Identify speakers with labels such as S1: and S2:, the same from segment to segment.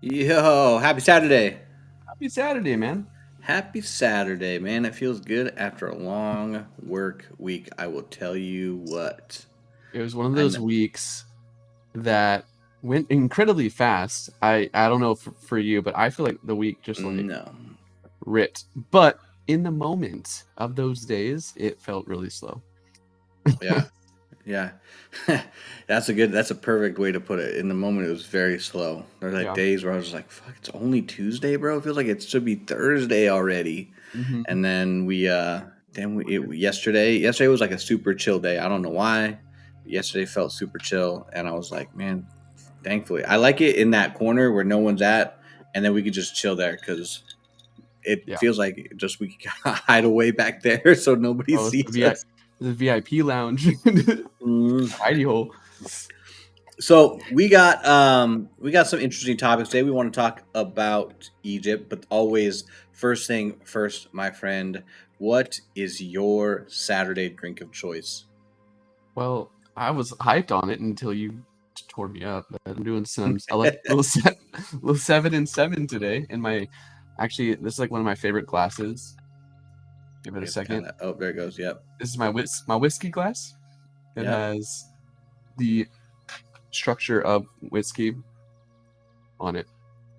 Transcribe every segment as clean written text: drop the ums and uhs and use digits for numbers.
S1: Yo, happy Saturday.
S2: Happy Saturday, man.
S1: Happy Saturday, man. It feels good after a long work week. I will tell you what.
S2: It was one of
S1: I
S2: those
S1: know,
S2: weeks that went incredibly fast. I don't know for you, but I feel like the week just like
S1: no.
S2: ripped. But in the moment of those days, it felt really slow.
S1: Yeah. Yeah. That's a perfect way to put it. In the moment it was very slow. There were like
S2: Yeah.
S1: days where I was like, fuck, it's only Tuesday, bro. It feels like it should be Thursday already.
S2: Mm-hmm.
S1: And then yesterday was like a super chill day. I don't know why. But yesterday felt super chill and I was like, man, thankfully. I like it in that corner where no one's at, and then we could just chill there because it
S2: Yeah.
S1: feels like just we can hide away back there so nobody
S2: Oh, it's
S1: sees us.
S2: the VIP lounge.
S1: Mm.
S2: Hidey hole.
S1: So we got some interesting topics today. We want to talk about Egypt, but always first thing first, my friend. What is your Saturday drink of choice?
S2: Well, I was hyped on it until you tore me up. But I'm doing some I like little 7 and 7 today. And actually this is like one of my favorite glasses. Give it a second.
S1: Oh, there it goes. Yep.
S2: This is my whiskey glass. It
S1: Yep.
S2: has the structure of whiskey on it,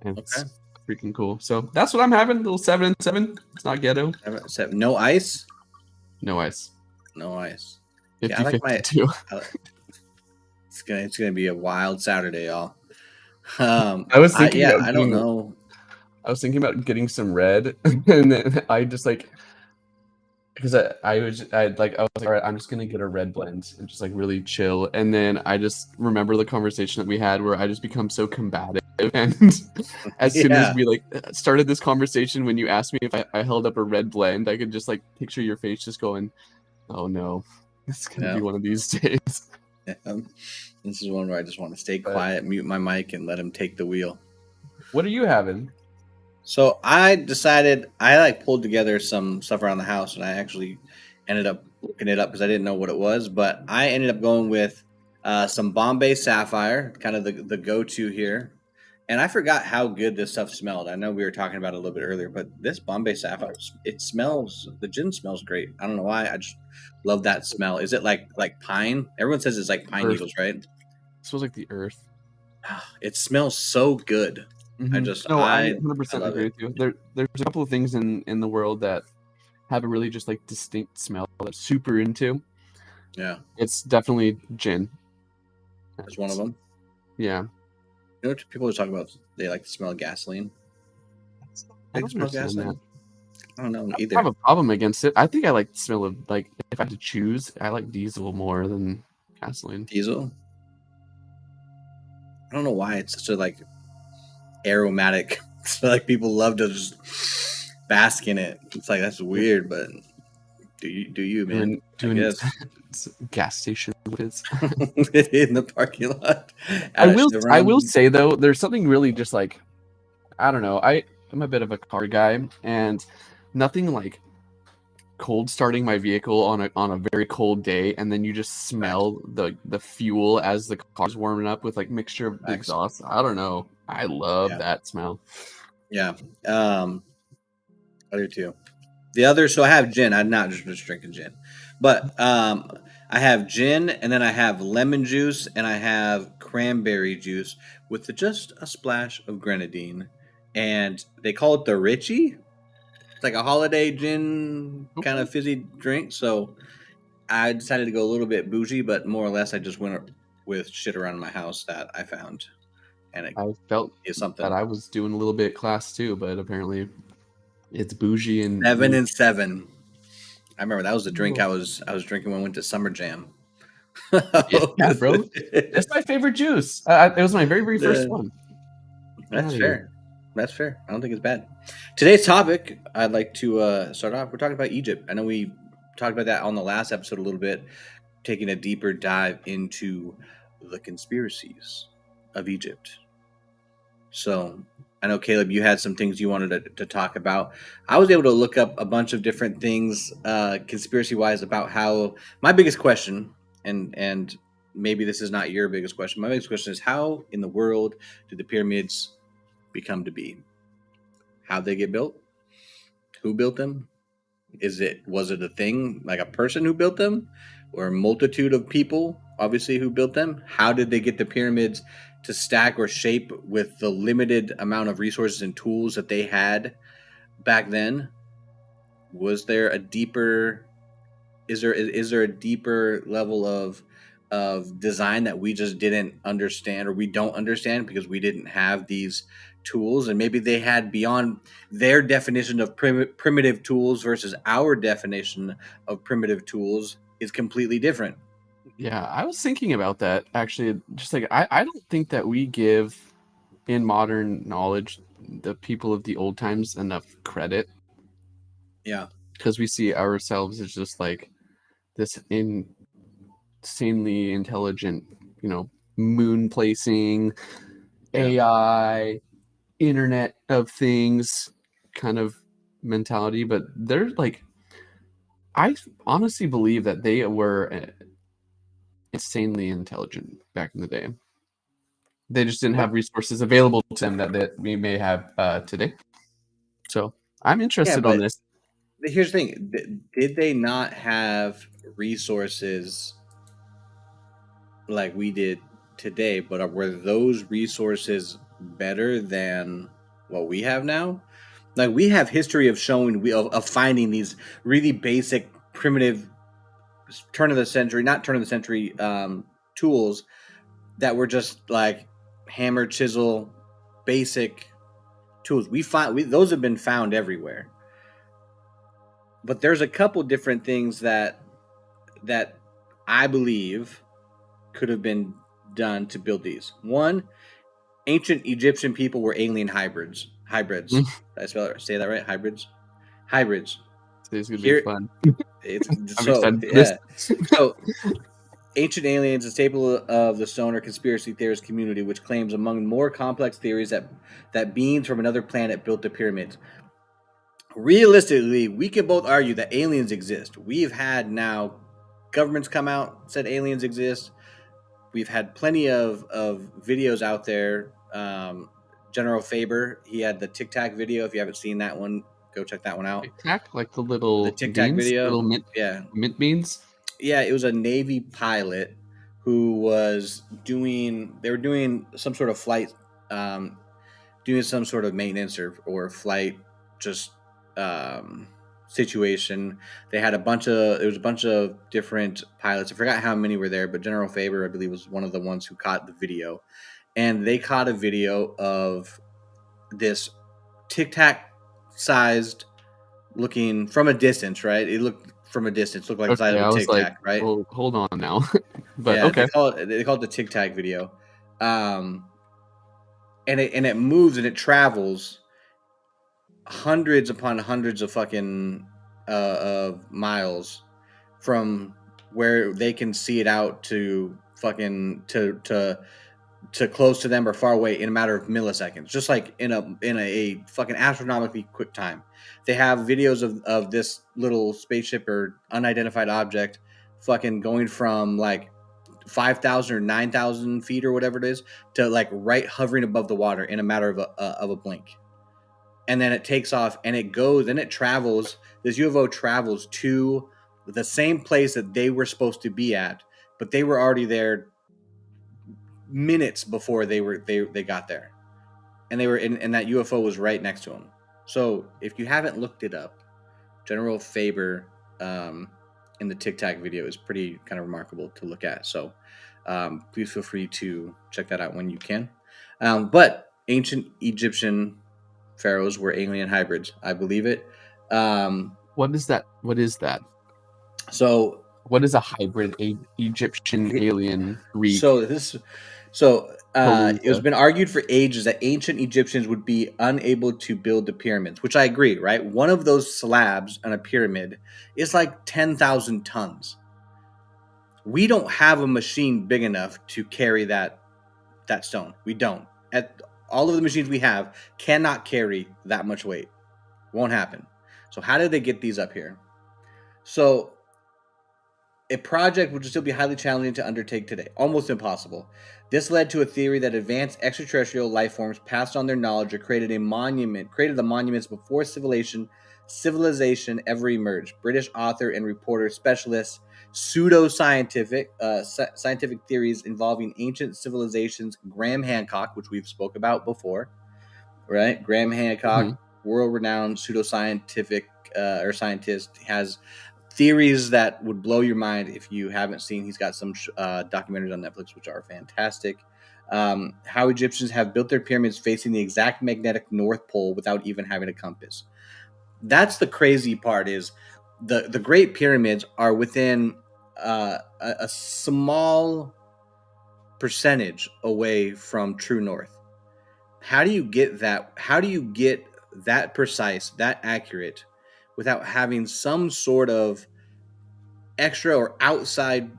S2: and it's freaking cool. So that's what I'm having. A little 7 and 7. It's not ghetto.
S1: No ice.
S2: No ice.
S1: No ice.
S2: 50,
S1: I like
S2: 52.
S1: It's gonna be a wild Saturday, y'all.
S2: I was thinking about
S1: I don't know.
S2: I was thinking about getting some red, and then I just like because I was like all right, I'm just gonna get a red blend and just like really chill. And then I just remember the conversation that we had where I just become so combative. And as soon as we like started this conversation, when you asked me if I held up a red blend, I could just like picture your face just going, "Oh no, it's gonna be one of these days."
S1: This is one where I just want to stay quiet, mute my mic, and let him take the wheel.
S2: What are you having?
S1: So I decided I pulled together some stuff around the house, and I actually ended up looking it up because I didn't know what it was. But I ended up going with some Bombay Sapphire, kind of the go-to here. And I forgot how good this stuff smelled. I know we were talking about it a little bit earlier, but this Bombay Sapphire, the gin smells great. I don't know why. I just love that smell. Is it like pine? Everyone says it's like pine needles, right?
S2: It smells like the earth.
S1: It smells so good.
S2: Mm-hmm. I 100% agree with you. There's a couple of things in the world that have a really just like distinct smell that I'm super into.
S1: Yeah.
S2: It's definitely gin.
S1: That's one of them.
S2: Yeah.
S1: You know what people are talking about? They like to smell gasoline.
S2: I don't understand that.
S1: I don't know either.
S2: I have a problem against it. I think I like the smell of, like, if I had to choose, I like diesel more than gasoline.
S1: Diesel? I don't know why it's such a like aromatic. So like people love to just bask in it. It's like that's weird, but do you man?
S2: Doing gas station with
S1: in the parking lot.
S2: I will say though, there's something really just like, I don't know. I'm a bit of a car guy, and nothing like cold starting my vehicle on a very cold day, and then you just smell the fuel as the car's warming up with like mixture of exhaust. I don't know. I love that smell.
S1: Yeah. I do too. The other, so I have gin. I'm not just drinking gin, but I have gin, and then I have lemon juice, and I have cranberry juice with just a splash of grenadine, and they call it the Richie. It's like a holiday gin kind of fizzy drink. So I decided to go a little bit bougie, but more or less I just went with shit around my house that I found, and it
S2: I felt
S1: is
S2: that
S1: something.
S2: I was doing a little bit class too, but apparently it's bougie and
S1: 7 and 7. I remember that was the drink
S2: Cool.
S1: I was drinking when I went to Summer Jam.
S2: Yeah, bro. That's my favorite juice. It was my very first one. Get
S1: That's
S2: out of here.
S1: fair. That's fair. I don't think it's bad. Today's topic, I'd like to start off. We're talking about Egypt. I know we talked about that on the last episode a little bit, taking a deeper dive into the conspiracies of Egypt. So I know, Caleb, you had some things you wanted to talk about. I was able to look up a bunch of different things, conspiracy wise, about how my biggest question, and maybe this is not your biggest question. My biggest question is how in the world did the pyramids become to be? How'd they get built? Who built them? Was it a thing like a person who built them, or a multitude of people obviously who built them? How did they get the pyramids to stack or shape with the limited amount of resources and tools that they had back then? Was there a deeper is there a deeper level of design that we just didn't understand, or we don't understand because we didn't have these tools, and maybe they had beyond their definition of primitive tools versus our definition of primitive tools is completely different.
S2: Yeah, I was thinking about that actually. Just like I don't think that we give in modern knowledge the people of the old times enough credit,
S1: Yeah,
S2: because we see ourselves as just like this insanely intelligent, moon placing,
S1: yeah,
S2: AI, Internet of Things kind of mentality. But they're like, I honestly believe that they were insanely intelligent back in the day. They just didn't
S1: but
S2: have resources available to them that we may have today. So I'm
S1: yeah,
S2: interested on
S1: but
S2: this.
S1: here's the thing: did they not have resources like we did today? But were those resources better than what we have now? Like, we have history of showing of finding these really basic, primitive, turn of the century, not turn of the century, tools that were just like hammer, chisel, basic tools. Those have been found everywhere. But there's a couple different things that I believe could have been done to build these. One, ancient Egyptian people were alien hybrids. Hybrids. Did I say that right? Hybrids. Hybrids.
S2: Today's gonna be
S1: Here,
S2: fun.
S1: it's
S2: I'm
S1: so
S2: excited for this.
S1: yeah. So, ancient aliens, a staple of the stoner conspiracy theorist community, which claims, among more complex theories, that beings from another planet built the pyramids. Realistically, we can both argue that aliens exist. We've had now governments come out, said aliens exist. We've had plenty of videos out there. General Faber, he had the Tic Tac video. If you haven't seen that one, go check that one out.
S2: Tic Tac, like the
S1: The
S2: little
S1: Tic Tac
S2: beans,
S1: video.
S2: little
S1: Yeah.
S2: mint beans.
S1: Yeah, it was a Navy pilot who was they were doing some sort of flight, doing some sort of maintenance or flight just situation. There was a bunch of different pilots. I forgot how many were there, but General Faber, I believe, was one of the ones who caught the video. And they caught a video of this Tic Tac sized looking from a distance, right? It looked from a distance, looked like the size
S2: Okay,
S1: of a
S2: I was
S1: Tic
S2: like,
S1: Tac, right?
S2: well, hold on now. But
S1: Yeah,
S2: okay.
S1: they call it the Tic Tac video. And it moves and it travels hundreds upon hundreds of fucking of miles from where they can see it out to fucking to close to them or far away in a matter of milliseconds, just like in a fucking astronomically quick time. They have videos of this little spaceship or unidentified object fucking going from like 5,000 or 9,000 feet or whatever it is to like right hovering above the water in a matter of a blink. And then it takes off and it goes and it travels. This UFO travels to the same place that they were supposed to be at, but they were already there minutes before they got there, and they were and that UFO was right next to them. So if you haven't looked it up, General Faber in the Tic Tac video is pretty kind of remarkable to look at. So Please feel free to check that out when you can. But ancient Egyptian pharaohs were alien hybrids. I believe it.
S2: What is that? What is that?
S1: So
S2: What is a hybrid Egyptian alien Greek?
S1: So this, it was
S2: Palooza?
S1: been argued for ages that ancient Egyptians would be unable to build the pyramids, which I agree. Right, one of those slabs on a pyramid is like 10,000 tons. We don't have a machine big enough to carry that stone. We don't. At all of the machines we have cannot carry that much weight. Won't happen. So how did they get these up here? So a project which would still be highly challenging to undertake today, almost impossible. This led to a theory that advanced extraterrestrial life forms passed on their knowledge or created the monuments before civilization ever emerged. British author and reporter specialist scientific theories involving ancient civilizations. Graham Hancock, which we've spoke about before, right? Graham Hancock, world-renowned pseudoscientific or scientist, has theories that would blow your mind if you haven't seen. He's got some documentaries on Netflix which are fantastic. How Egyptians have built their pyramids facing the exact magnetic North Pole without even having a compass. That's the crazy part. Is the Great Pyramids are within a small percentage away from true north. How do you get that? How do you get that precise, that accurate, without having some sort of extra or outside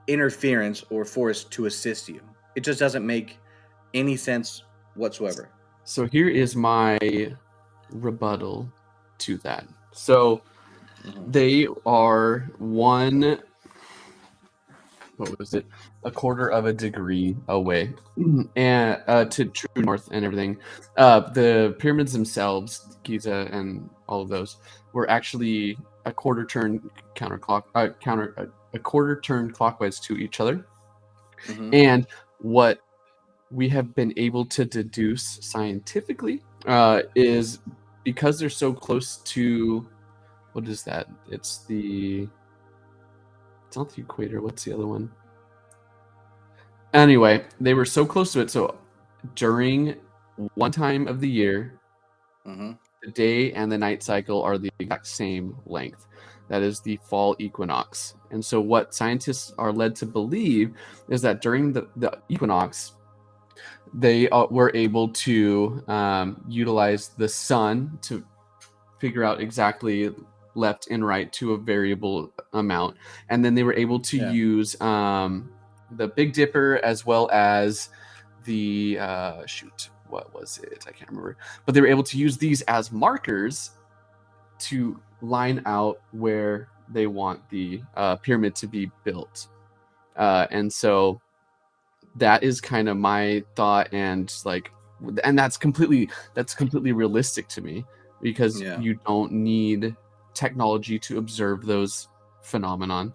S1: interference or force to assist you? It just doesn't make any sense whatsoever.
S2: So here is my rebuttal to that. So they are a quarter of a degree away, and to true north and everything. The pyramids themselves, Giza and all of those, were actually a quarter turn clockwise to each other. And what we have been able to deduce scientifically is because they're so close to, what is that? It's not the equator. What's the other one? Anyway, they were so close to it. So during one time of the year, the day and the night cycle are the exact same length. That is the fall equinox. And so what scientists are led to believe is that during the equinox, they were able to utilize the sun to figure out exactly left and right to a variable amount. And then they were able to use the Big Dipper as well as the, what was it? I can't remember. But they were able to use these as markers to line out where they want the pyramid to be built. And so that is kind of my thought, and that's completely realistic to me, because you don't need technology to observe those phenomenon.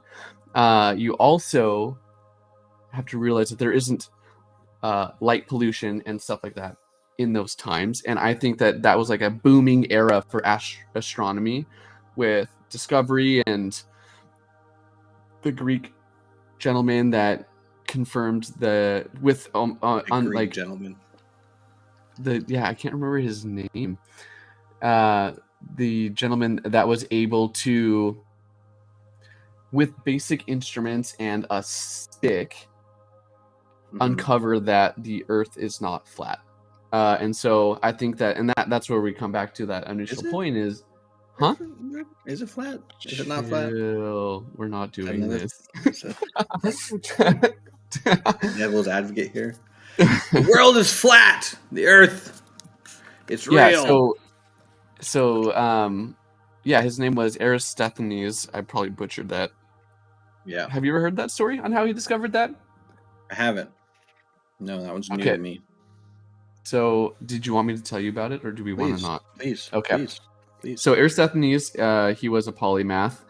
S2: You also have to realize that there isn't light pollution and stuff like that in those times, and I think that was like a booming era for astronomy, with discovery and the Greek gentleman that confirmed I can't remember his name. The gentleman that was able to, with basic instruments and a stick, uncover that the Earth is not flat. And so I think that's where we come back to that initial point is, huh?
S1: Is it flat? Is it not flat?
S2: We're not doing this.
S1: Devil's advocate here. The world is flat. The Earth, it's real.
S2: His name was Eratosthenes. I probably butchered that.
S1: Yeah.
S2: Have you ever heard that story on how he discovered that?
S1: I haven't. No, that one's new to me.
S2: So, did you want me to tell you about it, or do we want to not?
S1: Please.
S2: Okay.
S1: Please.
S2: So Eratosthenes, he was a polymath,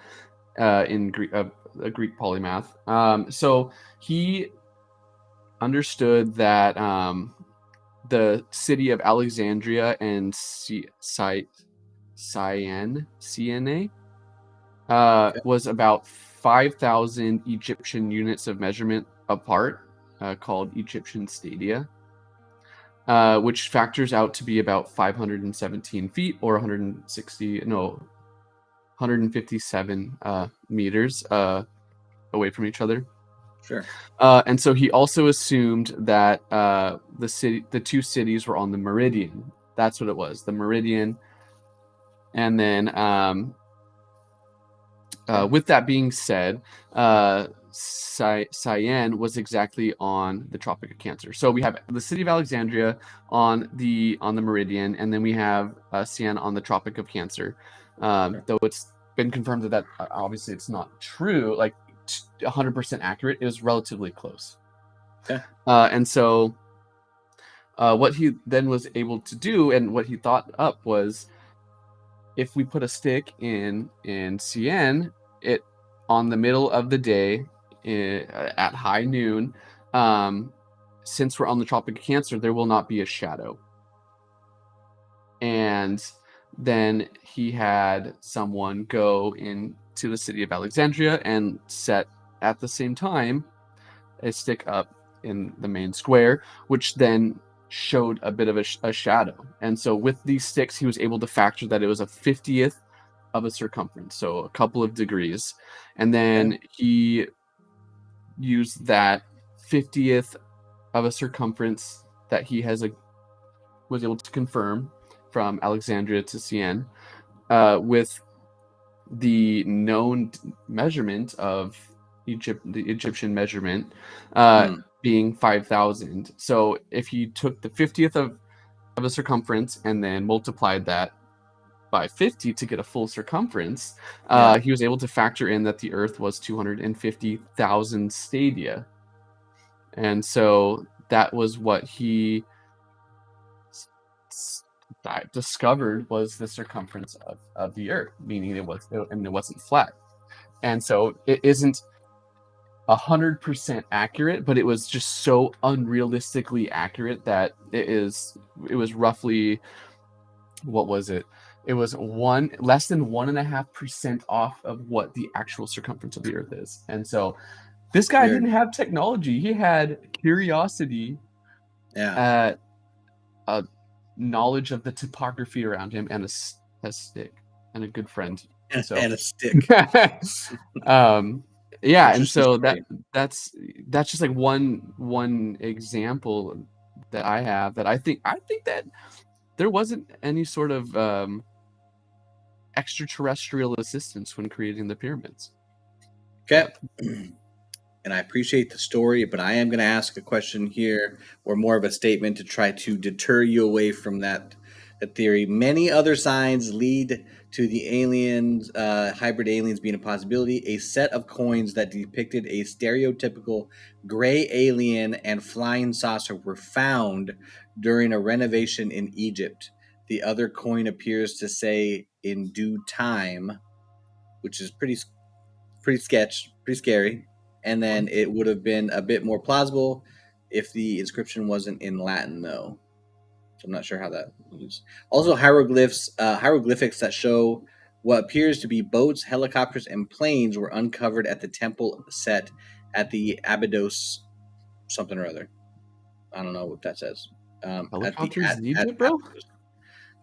S2: in Greek, a Greek polymath. So he understood that the city of Alexandria and Cyane was about 5,000 Egyptian units of measurement apart, called Egyptian stadia, which factors out to be about 517 feet or 157 meters away from each other.
S1: Sure.
S2: And so he also assumed that the two cities were on the meridian. That's what it was, the meridian. And then, with that being said, Cyan was exactly on the Tropic of Cancer. So we have the city of Alexandria on the meridian, and then we have Cyan on the Tropic of Cancer. Though it's been confirmed that obviously it's not true, like 100% accurate. It was relatively close.
S1: Okay.
S2: And so what he then was able to do, and what he thought up, was if we put a stick in Cyan, it on the middle of the day at high noon, since we're on the Tropic of Cancer, there will not be a shadow. And then he had someone go into the city of Alexandria and set at the same time a stick up in the main square, which then showed a bit of a shadow. And so with these sticks, he was able to factor that it was a 50th of a circumference, so a couple of degrees. And then he used that 50th of a circumference that he was able to confirm from Alexandria to Cyan, with the known measurement of the Egyptian measurement being 5,000. So if he took the 50th of a circumference and then multiplied that by 50 to get a full circumference, he was able to factor in that the Earth was 250,000 stadia. And so that was what he discovered was the circumference of the Earth, meaning it wasn't flat. And so it isn't 100% accurate, but it was just so unrealistically accurate that it was roughly, what was it? It was less than 1.5% off of what the actual circumference of the Earth is. And so this guy didn't have technology. He had curiosity, a knowledge of the topography around him, and a stick, and a good friend. So,
S1: and a stick.
S2: Yeah, and so that's just like one example that I have, that I think that there wasn't any sort of extraterrestrial assistance when creating the pyramids.
S1: Okay. And I appreciate the story, but I am going to ask a question here, or more of a statement, to try to deter you away from that theory. Many other signs lead to the aliens, hybrid aliens being a possibility. A set of coins that depicted a stereotypical gray alien and flying saucer were found during a renovation in Egypt. The other coin appears to say "in due time," which is pretty scary. And then it would have been a bit more plausible if the inscription wasn't in Latin, though. So I'm not sure how that was. Also, hieroglyphics that show what appears to be boats, helicopters, and planes were uncovered at the temple set at the Abydos something or other. I don't know what that says.
S2: Helicopters in Egypt, bro?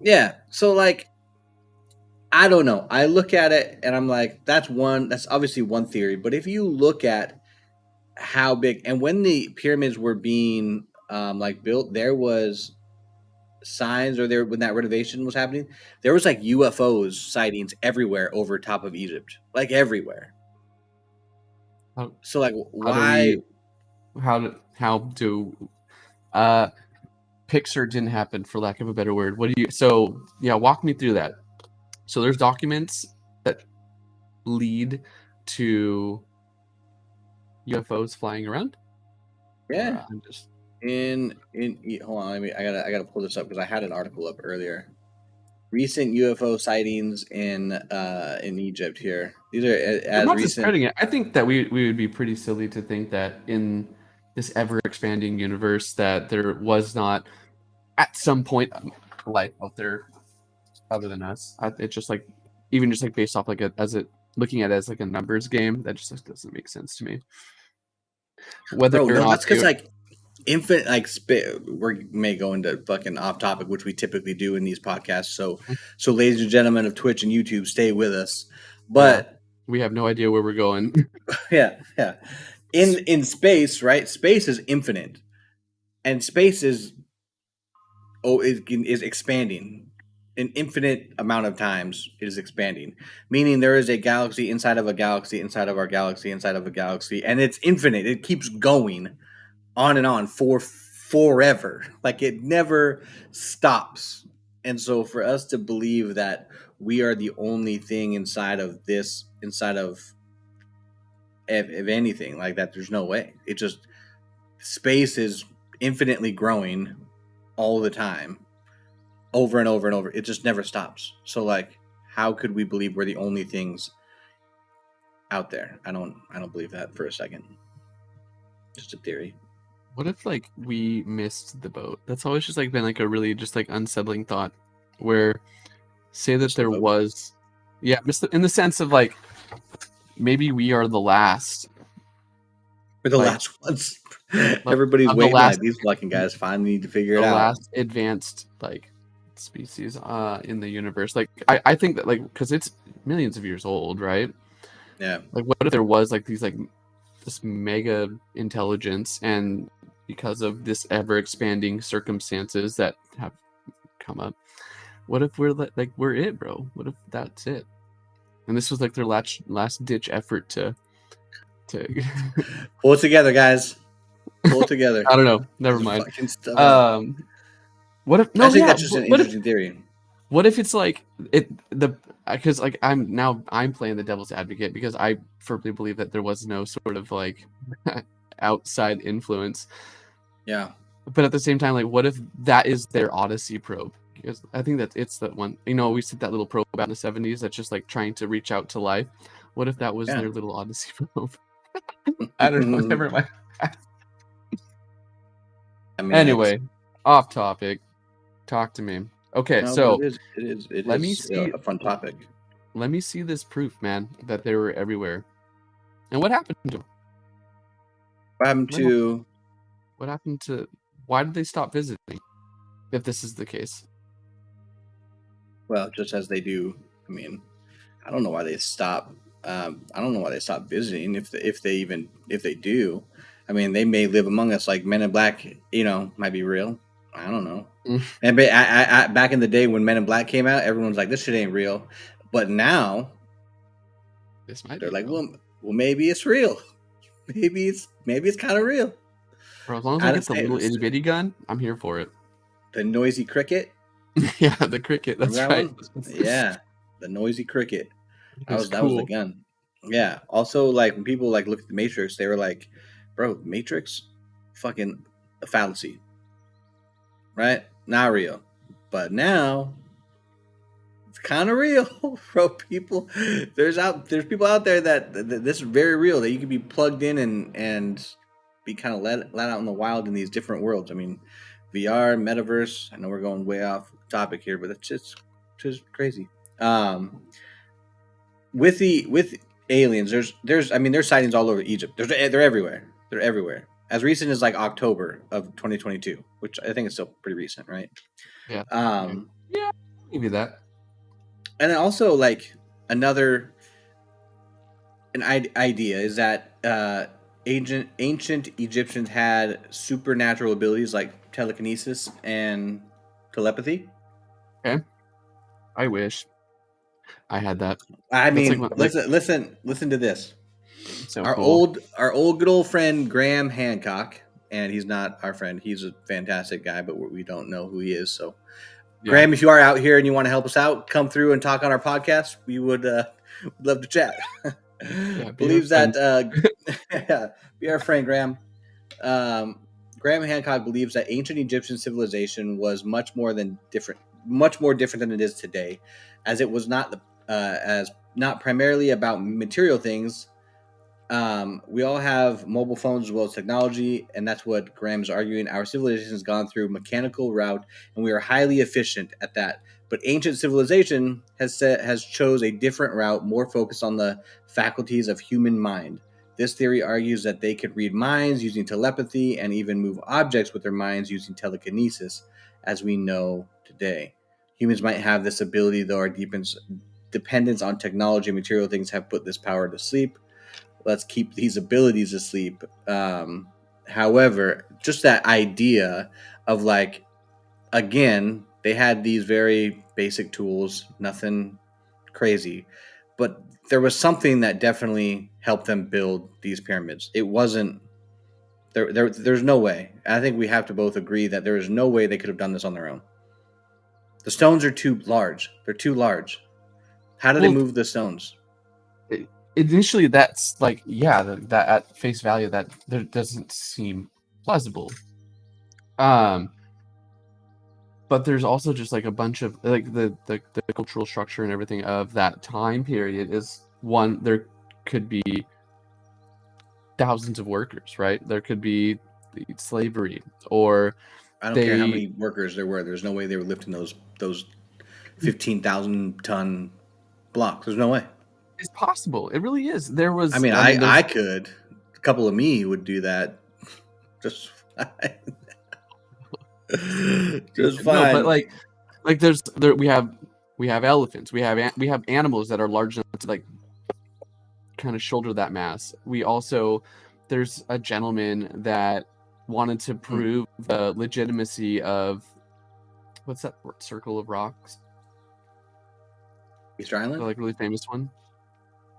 S1: Yeah. So, like, I don't know. I look at it and I'm like, that's obviously one theory. But if you look at how big, and when the pyramids were being built, there was signs, or when that renovation was happening, there was like UFOs sightings everywhere over top of Egypt, like everywhere. So like, why?
S2: How do Pixar didn't happen, for lack of a better word? Walk me through that. So there's documents that lead to UFOs flying around.
S1: Yeah. Hold on, I gotta pull this up because I had an article up earlier. Recent UFO sightings in Egypt here. These are as
S2: not
S1: recent.
S2: Spreading it. I think that we would be pretty silly to think that in this ever expanding universe that there was not at some point life out there other than us. It's just like, even just like based off like as it looking at it as like a numbers game, that just doesn't make sense to me. Whether
S1: Bro,
S2: or
S1: no,
S2: not
S1: that's because like infinite like we may go into fucking off topic, which we typically do in these podcasts. So ladies and gentlemen of Twitch and YouTube, stay with us. But
S2: we have no idea where we're going.
S1: yeah. In space, right? Space is infinite, and space is expanding. An infinite amount of times it is expanding, meaning there is a galaxy inside of a galaxy inside of our galaxy inside of a galaxy, and it's infinite. It keeps going on and on for forever. Like it never stops. And so for us to believe that we are the only thing inside of this, inside of if anything like that, there's no way. It just space is infinitely growing all the time, over and over and over. It just never stops. So like, how could we believe we're the only things out there? I don't believe that for a second. Just a theory.
S2: What if like we missed the boat? That's always just like been like a really just like unsettling thought. Where say that there was, in the sense of like maybe we are the last.
S1: We're the last ones. Everybody's waiting. Like these fucking guys finally need to figure it out. The
S2: last advanced like species in the universe. Like I think that like because it's millions of years old, right?
S1: Yeah.
S2: Like what if there was like these like this mega intelligence, and because of this ever expanding circumstances that have come up, what if we're like we're it, bro? What if that's it? And this was like their last ditch effort to
S1: pull it together, guys. Pull it together.
S2: I don't know. Never mind. What if? No,
S1: I think that's just an interesting theory.
S2: What if it's like because like I'm playing the devil's advocate because I firmly believe that there was no sort of like outside influence.
S1: Yeah.
S2: But at the same time, like, what if that is their Odyssey probe? Because I think that it's that one. You know, we sent that little probe out in the 70s that's just like trying to reach out to life. What if that was their little Odyssey probe? I don't know. Never mind. I mean, anyway, off topic. Talk to me. Okay, so
S1: it is a fun topic.
S2: Let me see this proof, man, that they were everywhere. And what happened to them? What happened to? Why did they stop visiting? If this is the case.
S1: Well, just as they do. I mean, I don't know why they stop. I don't know why they stop visiting. If they do, I mean, they may live among us. Like Men in Black, might be real. I don't know. And I back in the day when Men in Black came out, everyone's like, "This shit ain't real." But now, they're like, "Well, maybe it's real. Maybe it's kind of real."
S2: Bro, as long as I get the little itty bitty gun, I'm here for it.
S1: The noisy cricket.
S2: Yeah, the cricket. That's right.
S1: Yeah, the noisy cricket. That was the gun. Yeah. Also, like when people like look at the Matrix, they were like, "Bro, Matrix, fucking a fallacy." Right? Not real. But now it's kind of real, bro. People, there's people out there that this is very real, that you can be plugged in and be kind of let out in the wild in these different worlds. I mean, VR, metaverse. I know we're going way off topic here, but it's just crazy. With aliens, there's sightings all over Egypt. They're everywhere. They're everywhere. As recent as like October of 2022, which I think is still pretty recent, right?
S2: Yeah. Yeah, maybe that.
S1: And then also like an idea is that ancient Egyptians had supernatural abilities like telekinesis and telepathy.
S2: Okay. I wish I had that.
S1: I mean, like listen to this. So our old good old friend Graham Hancock, and he's not our friend. He's a fantastic guy, but we don't know who he is. So, yeah. Graham, if you are out here and you want to help us out, come through and talk on our podcast. We would love to chat. Yeah, believes that be our friend Graham. Graham Hancock believes that ancient Egyptian civilization was much more different than it is today, as it was not primarily about material things, We all have mobile phones as well as technology, and that's what Graham's arguing. Our civilization has gone through mechanical route, and we are highly efficient at that. But ancient civilization has chose a different route, more focused on the faculties of human mind. This theory argues that they could read minds using telepathy and even move objects with their minds using telekinesis, as we know today. Humans might have this ability, though our dependence on technology and material things have put this power to sleep. Let's keep these abilities asleep. However, just that idea of like, again, they had these very basic tools, nothing crazy, but there was something that definitely helped them build these pyramids. It wasn't there's no way. I think we have to both agree that there is no way they could have done this on their own. The stones are too large. They're too large. How do they move the stones?
S2: Initially, that's like, yeah, that at face value, that there doesn't seem plausible. But there's also just like a bunch of like the cultural structure and everything of that time period is one. There could be thousands of workers, right? There could be slavery, or
S1: I don't care how many workers there were. There's no way they were lifting those 15,000 ton blocks. There's no way.
S2: It's possible. It really is. There was.
S1: I mean, I could. A couple of me would do that. Just fine. Just fine.
S2: No, but like we have elephants. We have animals that are large enough to like kind of shoulder that mass. There's a gentleman that wanted to prove the legitimacy of what's that circle of rocks?
S1: Easter Island?
S2: The, like really famous one?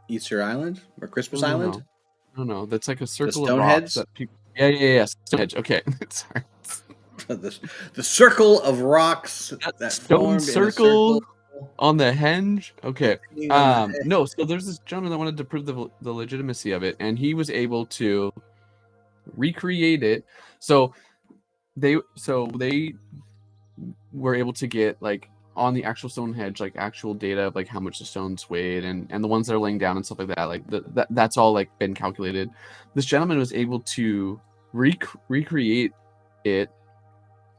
S1: Easter Island or Christmas Island?
S2: No. That's like a circle
S1: of
S2: rocks that people. Yeah. Stonehenge. Okay, sorry.
S1: the circle of rocks
S2: that stone circle on the henge. Okay. No. So there's this gentleman that wanted to prove the legitimacy of it, and he was able to recreate it. So they were able to get like on the actual Stonehenge, like actual data of like how much the stones weighed and the ones that are laying down and stuff like that. Like that's all like been calculated. This gentleman was able to recreate it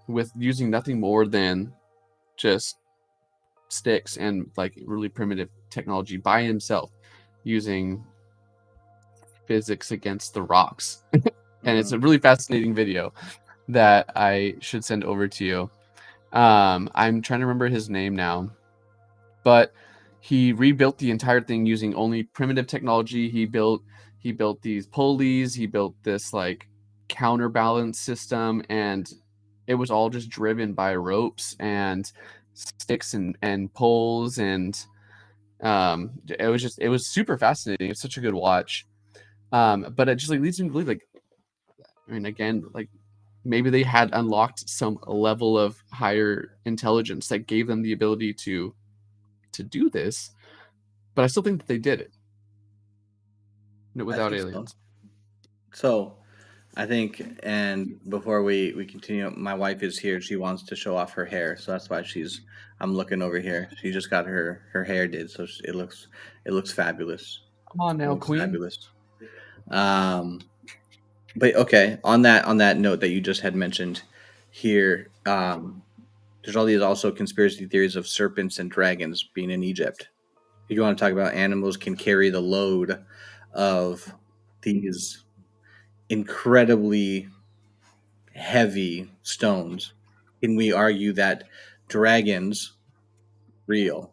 S2: with using nothing more than just sticks and like really primitive technology by himself, using physics against the rocks. And it's a really fascinating video that I should send over to you. I'm trying to remember his name now, but he rebuilt the entire thing using only primitive technology. He built these pulleys, he built this like counterbalance system, and it was all just driven by ropes and sticks and poles, and it was super fascinating. It's such a good watch. But it just like leads me to believe, like, I mean, again, like maybe they had unlocked some level of higher intelligence that gave them the ability to do this, but I still think that they did it without aliens.
S1: So I think, and before we continue, my wife is here. She wants to show off her hair, so that's why I'm looking over here. She just got her hair did, so it looks fabulous.
S2: Come on now, queen.
S1: Fabulous. But okay, on that note that you just had mentioned here, there's all these also conspiracy theories of serpents and dragons being in Egypt. If you want to talk about animals can carry the load of these incredibly heavy stones, can we argue that dragons real?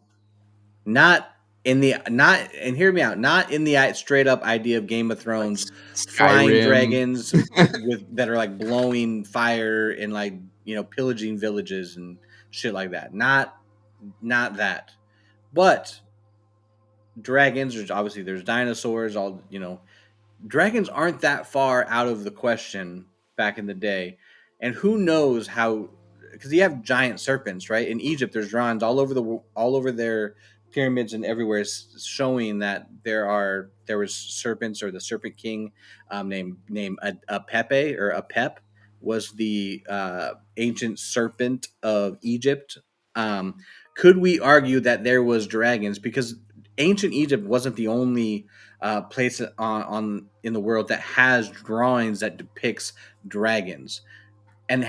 S1: And hear me out, not in the straight up idea of Game of Thrones, like flying dragons that are like blowing fire and like, pillaging villages and shit like that. Not that. But dragons, there's dinosaurs, dragons aren't that far out of the question back in the day. And who knows how, because you have giant serpents, right? In Egypt, there's drawings all over their pyramids and everywhere showing that there was serpents, or the serpent king named Apepe, or Apep was the ancient serpent of Egypt. Could we argue that there was dragons? Because ancient Egypt wasn't the only place on in the world that has drawings that depicts dragons, and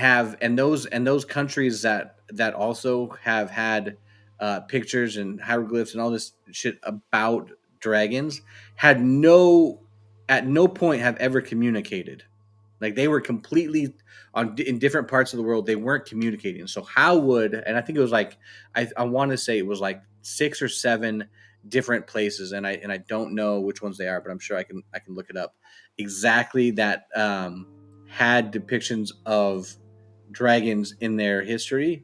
S1: those countries that also have had pictures and hieroglyphs and all this shit about dragons had at no point have ever communicated. Like they were completely in different parts of the world. They weren't communicating. So how would, and I think it was like I want to say it was like 6 or 7 different places, and I don't know which ones they are, but I'm sure I can look it up exactly that had depictions of dragons in their history.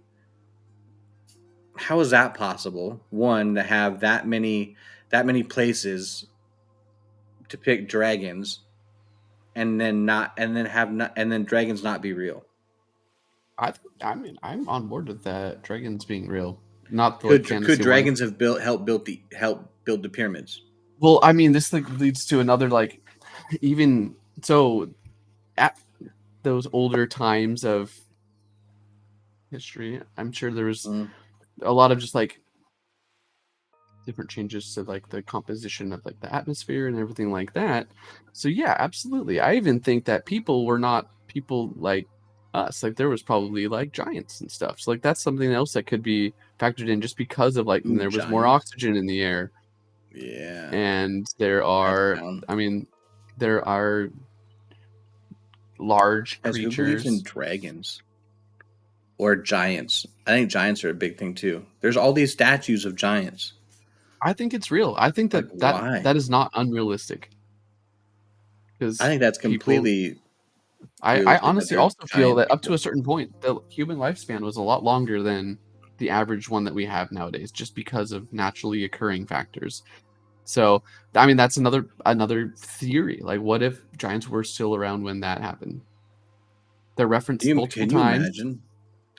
S1: How is that possible? One, to have that many places to pick dragons, and then not and then have not and then dragons not be real.
S2: I mean, I'm on board with that. Dragons being real, not the
S1: Could
S2: fantasy
S1: dragons
S2: one.
S1: have help build the pyramids?
S2: Well, I mean, this like leads to another like, even so, at those older times of history, I'm sure there was a lot of just like different changes to like the composition of like the atmosphere and everything like that. So yeah, absolutely. I even think that people were not people like us. Like there was probably like giants and stuff. So like that's something else that could be factored in just because of like
S1: Ooh,
S2: there was more
S1: giants.
S2: oxygen in the air.
S1: Yeah,
S2: And there
S1: that's
S2: are,
S1: down.
S2: I mean, there are large
S1: Guys, who believes in
S2: creatures.
S1: dragons or giants? I think giants are a big thing too. There's all these statues of giants.
S2: I think it's real. I think
S1: Like, why?
S2: that is not unrealistic
S1: I
S2: because
S1: think that's
S2: people.
S1: completely
S2: I
S1: realistic that
S2: honestly
S1: there's
S2: also feel
S1: giant
S2: that up to
S1: people.
S2: a certain point, the human lifespan was a lot longer than the average one that we have nowadays, just because of naturally occurring factors. So, I mean, that's another theory. Like, what if giants were still around when that happened? They're referenced multiple
S1: Can you
S2: times.
S1: imagine?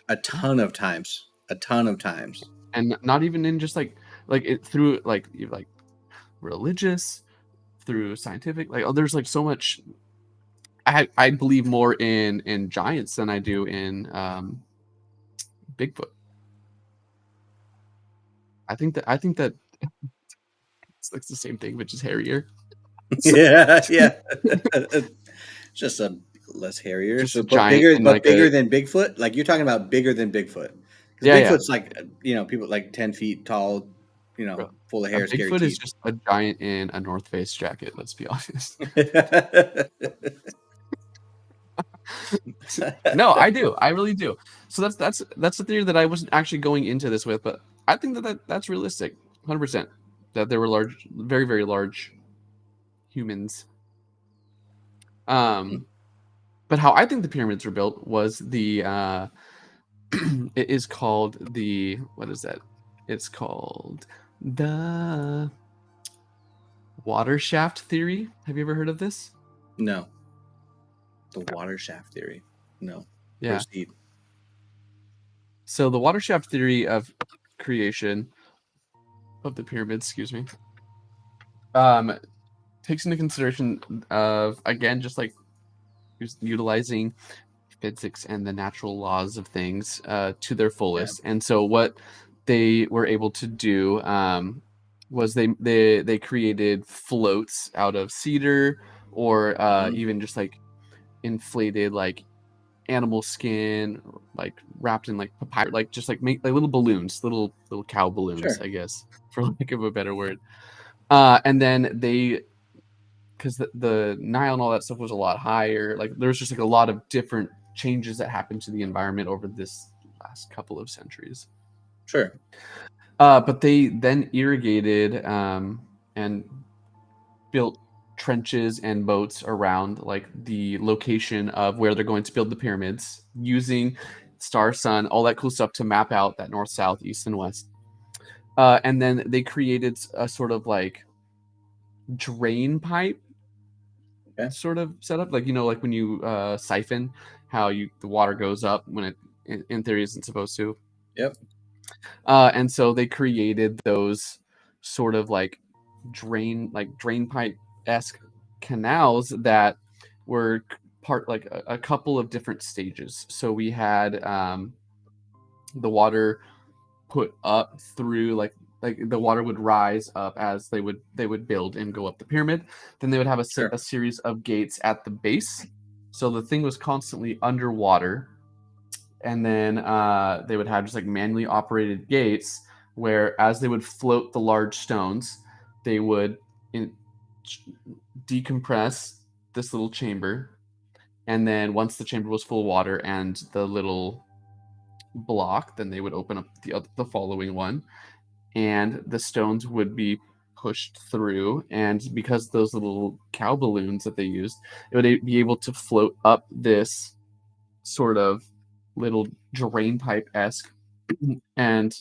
S1: A ton of times. A ton of times.
S2: And not even in just like it through like religious, through scientific, like, oh, there's like so much. I believe more in giants than I do in Bigfoot. I think that it's like the same thing, but just hairier.
S1: Yeah, yeah. Just a less hairier.
S2: Just
S1: So,
S2: a giant and
S1: but
S2: like a
S1: bigger than Bigfoot. Like you're talking about bigger than Bigfoot, because
S2: yeah.
S1: Bigfoot's like people like 10 feet tall,
S2: Bro,
S1: full of
S2: a
S1: hair, scary
S2: Bigfoot is
S1: teeth.
S2: just a giant in a North Face jacket. Let's be honest. No, I do. I really do. So that's the theory that I wasn't actually going into this with, but I think that's realistic, 100%. That there were large, very very large humans. But how I think the pyramids were built was it is called the what is that? It's called the water shaft theory. Have you ever heard of this?
S1: No, the water shaft theory. No,
S2: Yeah.
S1: proceed.
S2: So the water shaft theory of creation of the pyramids, excuse me, takes into consideration of again just like utilizing physics and the natural laws of things to their
S1: Yeah.
S2: fullest. And so what they were able to do was they created floats out of cedar or
S1: Mhm.
S2: even just like inflated like animal skin, like wrapped in like papyrus, like just like make like little balloons, little cow balloons,
S1: Sure.
S2: I guess, for lack of a better word. And then they, because the Nile and all that stuff was a lot higher. Like there's just like a lot of different changes that happened to the environment over this last couple of centuries.
S1: Sure.
S2: But they then irrigated and built trenches and boats around like the location of where they're going to build the pyramids using star, sun, all that cool stuff to map out that north, south, east, and west. And then they created a sort of like drain pipe
S1: Okay.
S2: sort of setup, like like when you siphon, how the water goes up when it in theory isn't supposed to.
S1: Yep.
S2: And so they created those sort of like drain pipe esque canals that were part like a couple of different stages. So we had the water put up through like like the water would rise up as they would build and go up the pyramid. Then they would have
S1: Sure.
S2: a series of gates at the base, so the thing was constantly underwater. And then they would have just like manually operated gates where, as they would float the large stones, they would decompress this little chamber, and then once the chamber was full of water and the little block, then they would open up the following one, and the stones would be pushed through. And because those little cow balloons that they used, it would be able to float up this sort of little drain pipe esque, and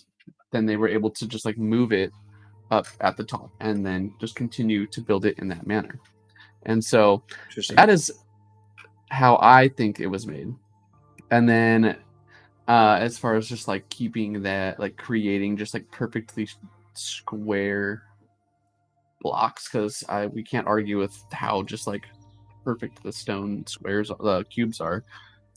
S2: then they were able to just like move it up at the top and then just continue to build it in that manner. And so that is how I think it was made. And then as far as just like keeping that, like creating just like perfectly square blocks, because we can't argue with how just like perfect the stone squares, the cubes are.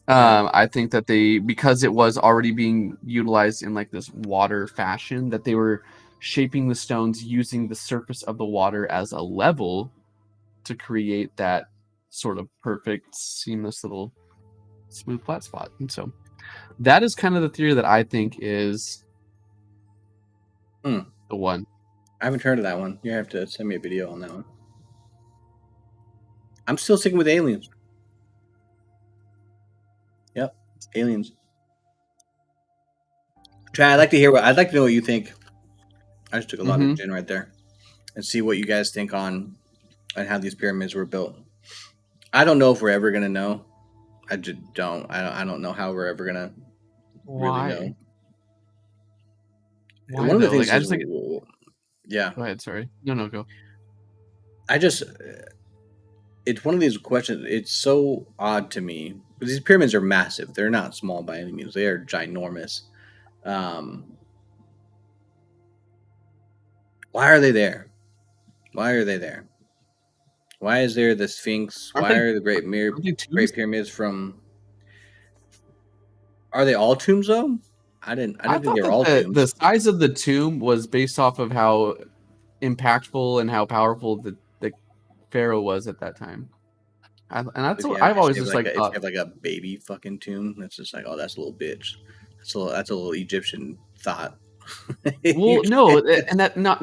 S2: I think that because it was already being utilized in like this water fashion, that they were shaping the stones using the surface of the water as a level to create that sort of perfect, seamless little smooth flat spot. And so that is kind of the theory that I think is the one.
S1: I haven't heard of that one. You have to send me a video on that one. I'm still sticking with aliens. Yep, aliens. Chad, I'd like to know what you think. I just took a lot of gin right there, and see what you guys think on how these pyramids were built. I don't know if we're ever gonna know. I just don't. I don't know how we're ever gonna really know.
S2: Why
S1: one of the
S2: though?
S1: things
S2: Like, I
S1: is,
S2: just like,
S1: yeah.
S2: Go ahead. Sorry. No, go.
S1: It's one of these questions. It's so odd to me. These pyramids are massive. They're not small by any means. They are ginormous. Why are they there? Why are they there? Why is there the Sphinx? Why are the Great Pyramids from? Are they all tombs though? I didn't think they were all tombs.
S2: The size of the tomb was based off of how impactful and how powerful the pharaoh was at that time. And that's what I've always just
S1: like thought. It's like a baby fucking tomb. That's just like, oh, that's a little bitch. That's a little Egyptian thought.
S2: Well, no, and that not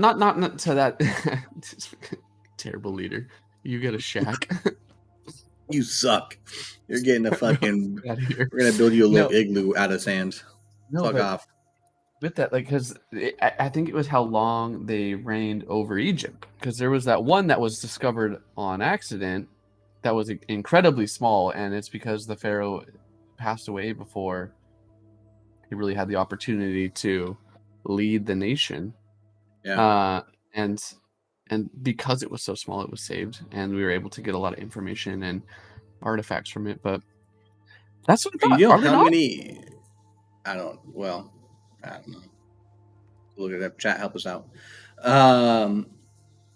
S2: to that terrible leader. You get a shack.
S1: You suck. You're getting a fucking. We're gonna build you a little igloo out of sand. No, fuck off.
S2: With that, like, because I think it was how long they reigned over Egypt. Because there was that one that was discovered on accident that was incredibly small, and it's because the pharaoh passed away before he really had the opportunity to lead the nation.
S1: Yeah.
S2: And because it was so small, it was saved, and we were able to get a lot of information and artifacts from it. But that's what I thought.
S1: You know how many? I don't know. Look it up. Chat, help us out.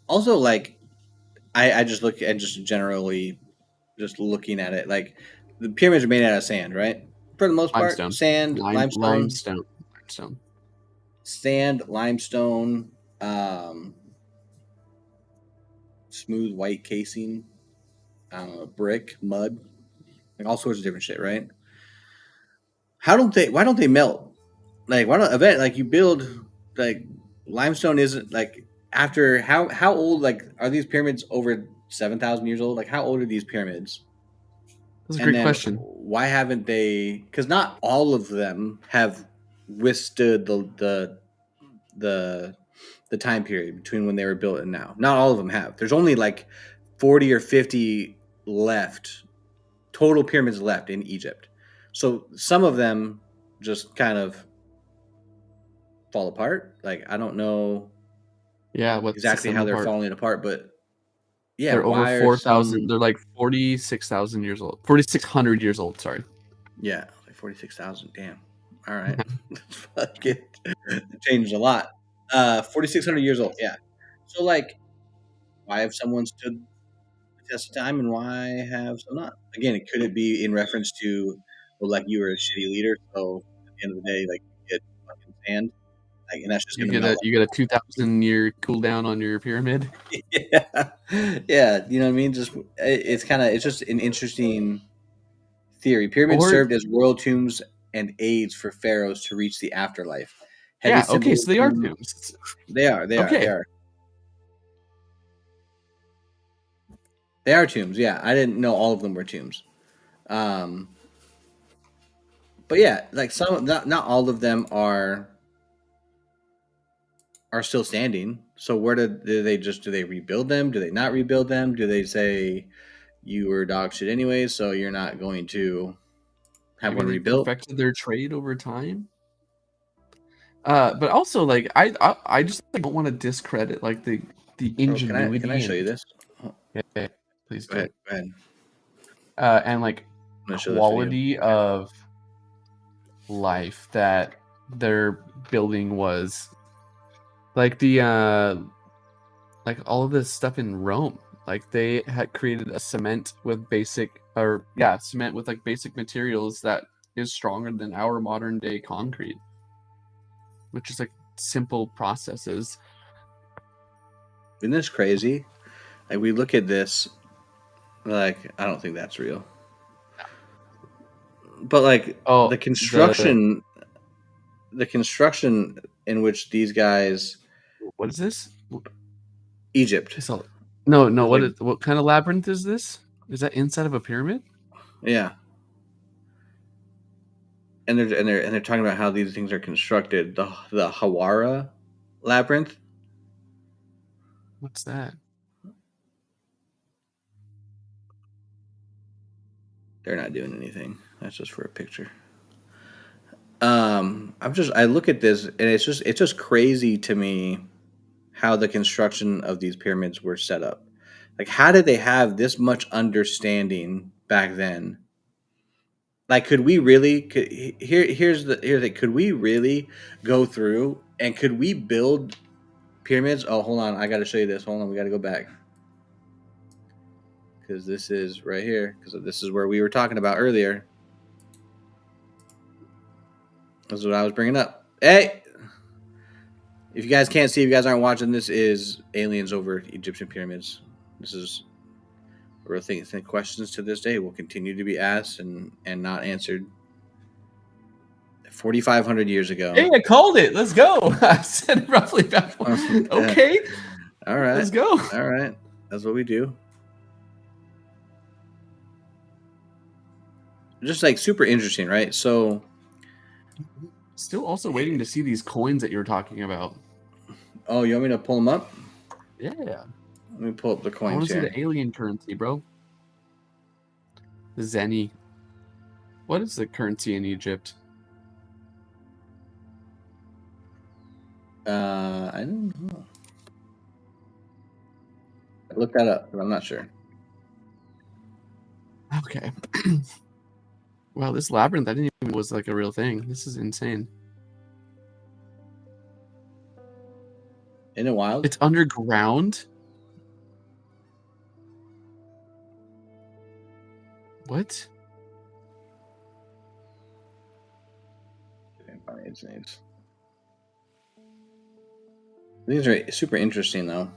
S1: Also, like, I just look at just generally, just looking at it, like the pyramids are made out of sand, right? For the most part, sand, limestone, sand, limestone, smooth white casing, brick, mud, like all sorts of different shit, right? Why don't they melt? Like, why don't like you build, like, limestone isn't like, after how old, like, are these pyramids over 7,000 years old? Like, how old are these pyramids?
S2: That's a great question.
S1: Why haven't they? Because not all of them have withstood the time period between when they were built and now. Not all of them have. There's only like 40 or 50 left, total pyramids left in Egypt. So some of them just kind of fall apart. Like, I don't know.
S2: Yeah,
S1: exactly how they're falling apart, but yeah,
S2: they're over 4,000. They're like 46,000 years old. 4,600 years old. Sorry.
S1: Yeah, like 46,000. Damn. All right. Fuck it. Changed a lot. 4,600 years old. Yeah. So, like, why have someone stood the test of time and why have some not? Again, could it be in reference to, well, like, you were a shitty leader, so at the end of the day, like, you get fucking sand? like, and that's just
S2: You
S1: gonna
S2: get
S1: melt.
S2: a 2,000-year cooldown on your pyramid.
S1: Yeah, yeah. You know what I mean? Just it's just an interesting theory. Pyramids
S2: Or
S1: served as royal tombs and aids for pharaohs to reach the afterlife. Heavy
S2: yeah, okay, so they are
S1: symbolism.
S2: tombs.
S1: They are. They are. They
S2: Okay.
S1: are. They are tombs. Yeah, I didn't know all of them were tombs. Um, but yeah, like some, not all of them are still standing. So where do they rebuild them? Do they not rebuild them? Do they say you were dog shit anyway, so you're not going to have
S2: Maybe
S1: one
S2: they
S1: rebuilt?
S2: perfected their trade over time. But also like I just like, don't want to discredit like the
S1: Oh, can I
S2: ingenuity
S1: show you
S2: and
S1: this? Oh,
S2: yeah, please
S1: go
S2: do.
S1: ahead. Go ahead.
S2: And like
S1: I'm gonna show this video.
S2: quality of life that their building was like like all of this stuff in Rome. Like they had created a cement with cement with like basic materials that is stronger than our modern day concrete, which is like simple processes.
S1: Isn't this crazy? Like we look at this, like I don't think that's real. But like
S2: Oh,
S1: the construction in which these guys,
S2: what is this?
S1: Egypt,
S2: It's all no.
S1: is like,
S2: What kind of labyrinth is this? Is that inside of a pyramid?
S1: yeah, and they're talking about how these things are constructed. The Hawara labyrinth.
S2: What's that?
S1: They're not doing anything. That's just for a picture. I look at this and it's just crazy to me how the construction of these pyramids were set up. Like, how did they have this much understanding back then? Like, could we really? Here's the thing. Could we really go through and could we build pyramids? Oh, hold on. I got to show you this. Hold on. We got to go back because this is right here. Because this is where we were talking about earlier. This is what I was bringing up. Hey, if you guys can't see, if you guys aren't watching, this is aliens over Egyptian pyramids. This is real thing. Questions to this day will continue to be asked and not answered. 4,500 years ago.
S2: Hey, I called it. Let's go. I said roughly about okay.
S1: All right.
S2: Let's go.
S1: All right. That's what we do. Just like super interesting, right? So
S2: Still also waiting to see these coins that you were talking about.
S1: Oh, you want me to pull them up?
S2: Yeah.
S1: Let me pull up the coins
S2: I want to see
S1: here.
S2: the alien currency, bro. The Zenny. What is the currency in Egypt?
S1: I don't know. I looked that up, but I'm not sure.
S2: Okay. Wow, this labyrinth, I didn't even know was like a real thing. This is insane.
S1: Isn't it wild?
S2: It's underground? What?
S1: These are super interesting, though.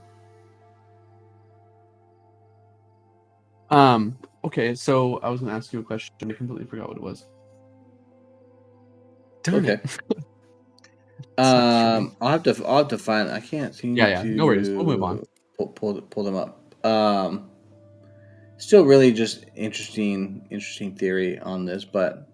S2: Okay, so I was gonna ask you a question. I completely forgot what it was. Darn
S1: Okay.
S2: it.
S1: I'll have to find. I can't seem
S2: Yeah,
S1: to.
S2: no worries. We'll move on.
S1: Pull them up. Still really just interesting theory on this, but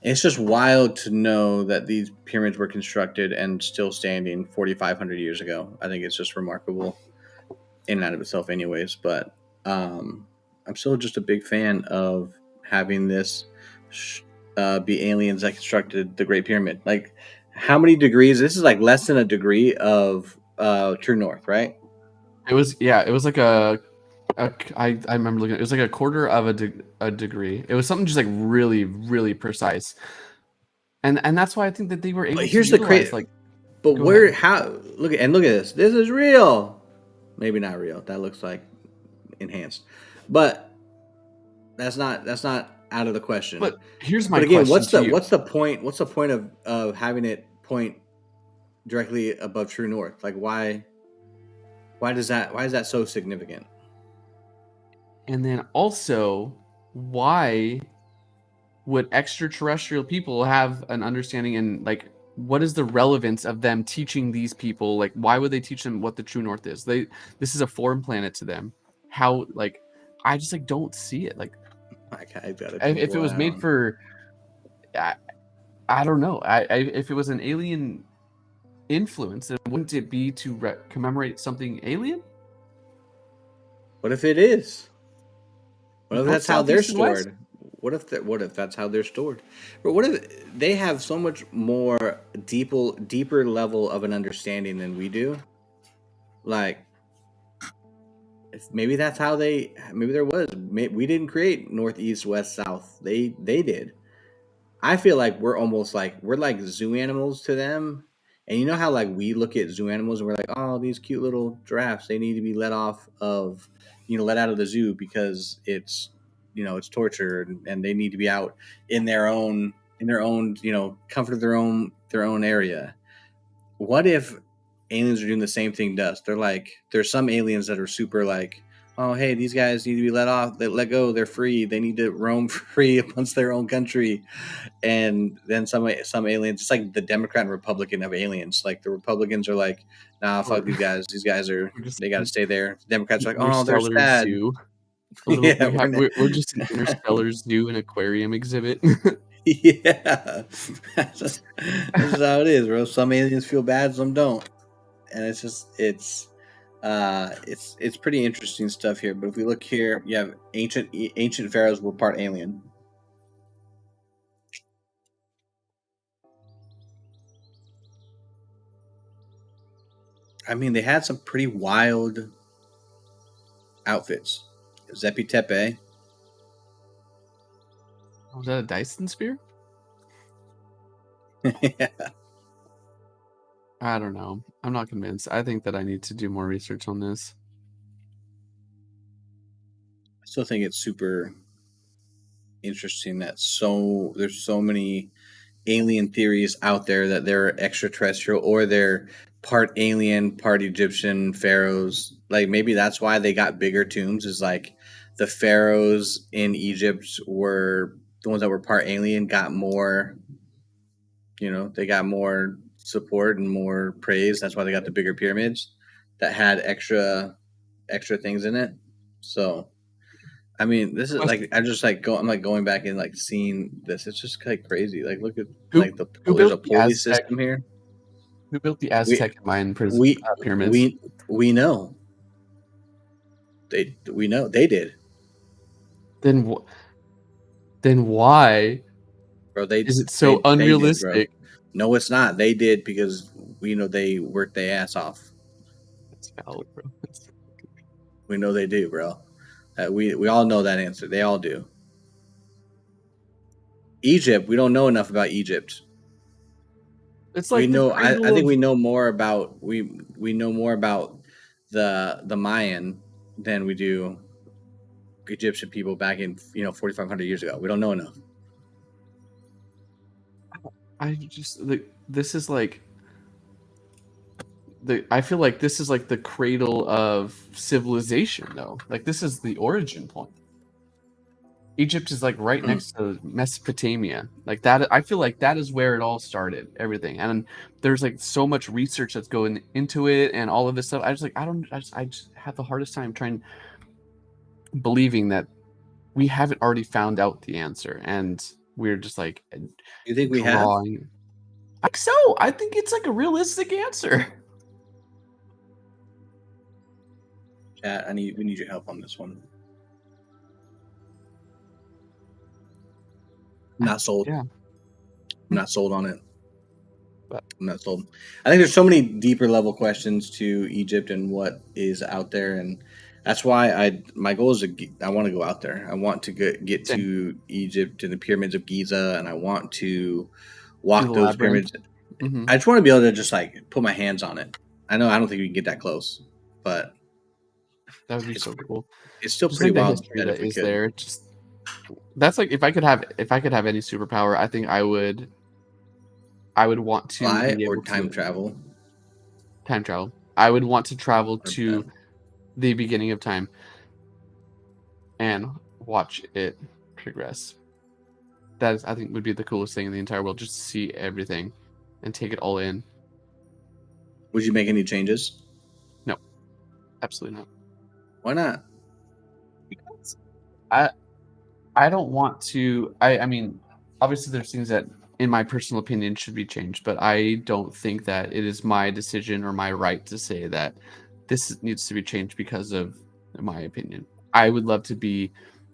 S1: it's just wild to know that these pyramids were constructed and still standing 4,500 years ago. I think it's just remarkable in and out of itself, anyways. But I'm still just a big fan of having this be aliens that constructed the Great Pyramid. Like, how many degrees? This is like less than a degree of true north, right?
S2: It was like I remember looking at it. It was like a quarter of a degree. It was something just like really, really precise. And that's why I think that they were able
S1: But here's
S2: to
S1: the
S2: utilize,
S1: crazy.
S2: like,
S1: But
S2: go
S1: where?
S2: ahead.
S1: How? Look at this. This is real. Maybe not real. That looks like enhanced, but that's not out of the question.
S2: But here's my
S1: But again,
S2: question to you.
S1: what's the point? What's the point of having it point directly above true north. Like why is that so significant?
S2: And then also, why would extraterrestrial people have an understanding, and like what is the relevance of them teaching these people? Like why would they teach them what the true north is? This is a foreign planet to them. How, like, I just like don't see it. Like
S1: I got a
S2: if it
S1: tinfoil
S2: was
S1: hat
S2: made
S1: on.
S2: for I don't know. If it was an alien influence, then wouldn't it be to commemorate something alien?
S1: What if it is? What if
S2: North,
S1: that's how
S2: south,
S1: they're
S2: east, and west.
S1: stored? What if that's how they're stored? But what if they have so much more deeper level of an understanding than we do? Like, if maybe that's how they. Maybe there was. We didn't create north, east, west, south. They did. I feel like we're like zoo animals to them. And you know how like we look at zoo animals and we're like, oh, these cute little giraffes, they need to be let off of, let out of the zoo because it's, it's torture and they need to be out in their own, comfort of their own area. What if aliens are doing the same thing to us? They're like, there's some aliens that are super like, oh, hey, these guys need to be let off, let go, they're free, they need to roam free amongst their own country. And then some aliens, it's like the Democrat and Republican of aliens. Like the Republicans are like, nah, fuck these guys. These guys
S2: We're just
S1: they got to stay there. The Democrats are like, oh, they're
S2: interstellar
S1: sad.
S2: zoo.
S1: Yeah,
S2: We're just an interstellar zoo and aquarium exhibit.
S1: yeah. That's how it is, bro. Some aliens feel bad, some don't, and it's pretty interesting stuff here. But if we look here, you have ancient pharaohs were part alien. I mean, they had some pretty wild outfits. Zepi Tepe.
S2: Was that a Dyson sphere?
S1: Yeah.
S2: I don't know. I'm not convinced. I think that I need to do more research on this.
S1: I still think it's super interesting that there's so many alien theories out there that they're extraterrestrial or they're part alien, part Egyptian pharaohs. Like maybe that's why they got bigger tombs. Is like the pharaohs in Egypt were the ones that were part alien got more. They got more support and more praise. That's why they got the bigger pyramids that had extra things in it. So I mean, this is like I'm just like I'm like going back and like seeing this. It's just like crazy. Like look at like there's a pulley system here.
S2: Who built the Aztec and Mayan pyramids?
S1: We know. We know they did.
S2: Then why
S1: Bro,
S2: is it so unrealistic?
S1: They did, no, it's not. They did because we know they worked their ass off.
S2: That's valid, bro.
S1: We know they do, bro. We all know that answer. They all do. Egypt, we don't know enough about Egypt.
S2: It's like
S1: I think we know more about we know more about the Mayan than we do Egyptian people back in 4,500 years ago. We don't know enough.
S2: I just this is like I feel like this is like the cradle of civilization, though. Like this is the origin point. Egypt is like right next to Mesopotamia. Like that, I feel like that is where it all started, everything. And there's like so much research that's going into it and all of this stuff. I just have the hardest time trying believing that we haven't already found out the answer and we're just like
S1: you think we have?
S2: I think it's like a realistic answer.
S1: Chat, we need your help on this one. I'm not sold.
S2: Yeah.
S1: I'm not sold on it. But I'm not sold. I think there's so many deeper level questions to Egypt and what is out there, and that's why my goal is I want to go out there. I want to get to Egypt, to the pyramids of Giza, and I want to walk those pyramids. Mm-hmm. I just want to be able to just like put my hands on it. I don't think we can get that close, but
S2: that would be so cool.
S1: It's still just pretty wild
S2: that is there. Just that's like if I could have any superpower, I think I would want to
S1: fly or time travel.
S2: time travel. I would want to travel to
S1: 100%.
S2: the beginning of time and watch it progress. That is, I think, would be the coolest thing in the entire world, just to see everything and take it all in.
S1: Would you make any changes?
S2: No, absolutely not.
S1: Why not?
S2: Because I don't want to. I mean, obviously, there's things that, in my personal opinion, should be changed, but I don't think that it is my decision or my right to say that this needs to be changed because of my opinion. I would love to be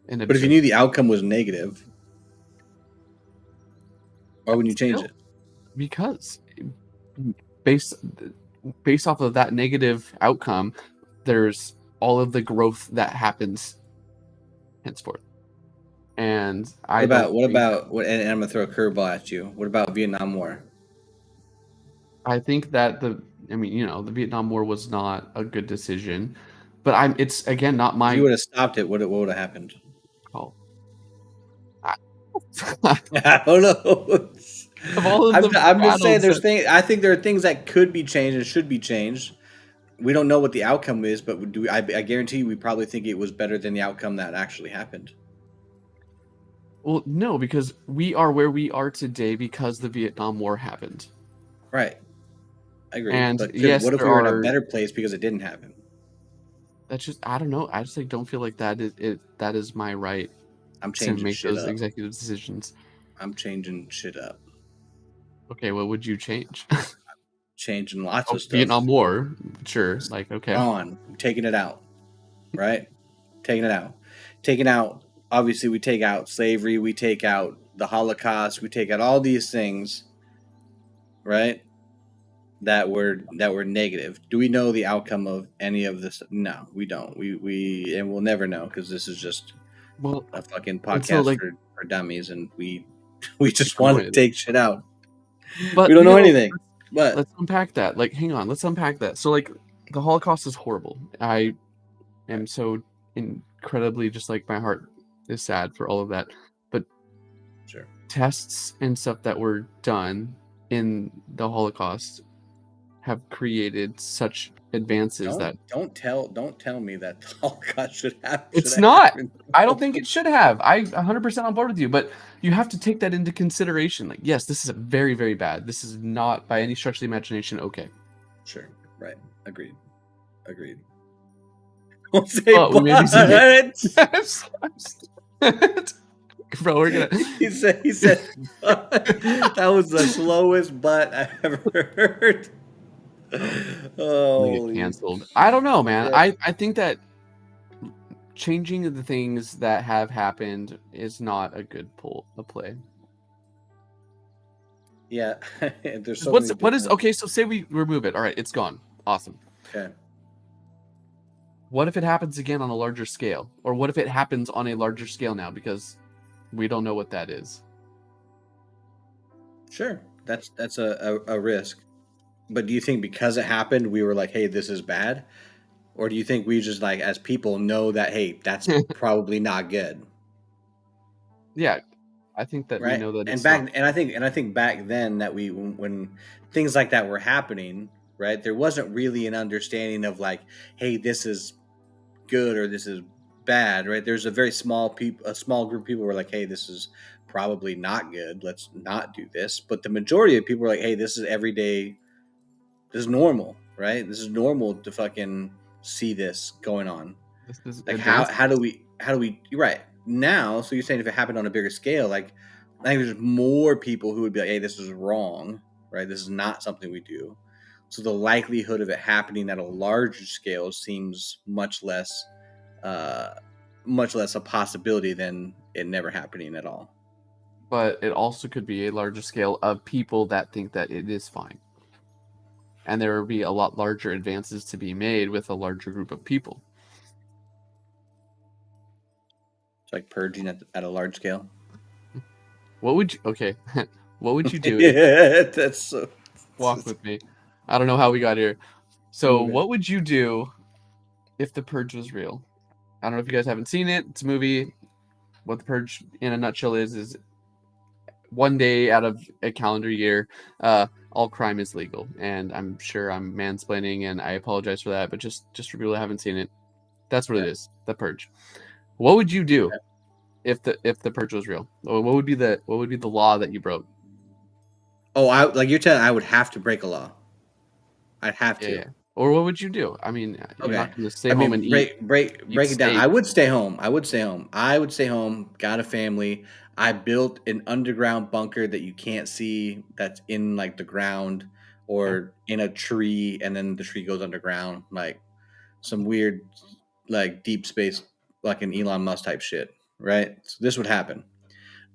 S2: an
S1: But if you knew the outcome was negative, why wouldn't you change it?
S2: Because based off of that negative outcome, there's all of the growth that happens henceforth. And
S1: What about and I'm gonna throw a curveball at you. What about Vietnam War?
S2: I think that the Vietnam War was not a good decision, but it's again not my
S1: If you would have stopped it, what would have happened?
S2: call.
S1: I don't know.
S2: Of all of the
S1: I'm just saying,
S2: battles
S1: I think there are things that could be changed and should be changed. We don't know what the outcome is, but I guarantee you, we probably think it was better than the outcome that actually happened.
S2: Well, no, because we are where we are today because the Vietnam War happened.
S1: Right. I agree.
S2: And
S1: But
S2: yes,
S1: what if we were in a better place because it didn't happen?
S2: That's just, I don't know. I just don't feel like that is my right
S1: I'm
S2: to
S1: changing
S2: make
S1: shit
S2: those
S1: up.
S2: executive decisions.
S1: I'm changing shit up.
S2: Okay, what would you change?
S1: Changing lots of stuff.
S2: Vietnam War, sure. Like, okay.
S1: On taking it out, right? Taking out. Obviously, we take out slavery. We take out the Holocaust. We take out all these things, right? That were negative. Do we know the outcome of any of this? No, we don't. We and we'll never know because this is just a fucking podcast for dummies, and we just want to take shit out. But we don't know anything. But
S2: let's unpack that. Like, hang on, let's unpack that. So, like, the Holocaust is horrible. I am so incredibly, just like, my heart is sad for all of that. But
S1: sure,
S2: tests and stuff that were done in the Holocaust have created such advances
S1: don't tell me that the Holocaust should happen.
S2: It's not. I don't think it should have. I'm 100% on board with you, but you have to take that into consideration. Like, yes, this is very, very bad. This is not by any stretch of the imagination okay.
S1: Sure. Right. Agreed. Don't say but.
S2: Bro, we're gonna.
S1: He said that was the slowest but I've ever heard.
S2: Oh, get canceled. I don't know, man. Yeah. I think that changing the things that have happened is not a good play.
S1: Yeah, there's so
S2: what is okay? So say we remove it. All right, it's gone. Awesome.
S1: Okay.
S2: What if it happens again on a larger scale, or what if it happens on a larger scale now because we don't know what that is?
S1: Sure, that's a risk. But do you think because it happened, we were like, hey, this is bad? Or do you think we just, like, as people know that, hey, that's probably not good?
S2: Yeah, I think that
S1: right?
S2: We know that
S1: and I think back then that when things like that were happening, right, there wasn't really an understanding of like, hey, this is good or this is bad, right? There's a very small group of people were like, hey, this is probably not good. Let's not do this. But the majority of people were like, hey, this is everyday. This is normal, right? This is normal to fucking see this going on.
S2: This
S1: like how do we you're right now? So you're saying if it happened on a bigger scale, like I think there's more people who would be like, hey, this is wrong, right? This is not something we do. So the likelihood of it happening at a larger scale seems much less a possibility than it never happening at all.
S2: But it also could be a larger scale of people that think that it is fine. And there will be a lot larger advances to be made with a larger group of people.
S1: It's like purging at a large scale.
S2: What would you do?
S1: Yeah, that's so.
S2: Walk with me. I don't know how we got here. So, what would you do if The Purge was real? I don't know if you guys haven't seen it. It's a movie. What The Purge, in a nutshell, is one day out of a calendar year, all crime is legal, and I'm sure I'm mansplaining, and I apologize for that. But just for people who haven't seen it, that's what it is. The Purge. What would you do if the Purge was real? Or what would be the law that you broke?
S1: Oh, like you're telling I would have to break a law. I'd have
S2: Yeah,
S1: to.
S2: yeah. Or what would you do? I mean, you're
S1: Okay.
S2: not going to stay
S1: I
S2: home and
S1: mean, break it down.
S2: steak.
S1: I would stay home. I would stay home. Got a family. I built an underground bunker that you can't see. That's in like the ground or in a tree, and then the tree goes underground, like some weird, like deep space, like an Elon Musk type shit. Right. So this would happen.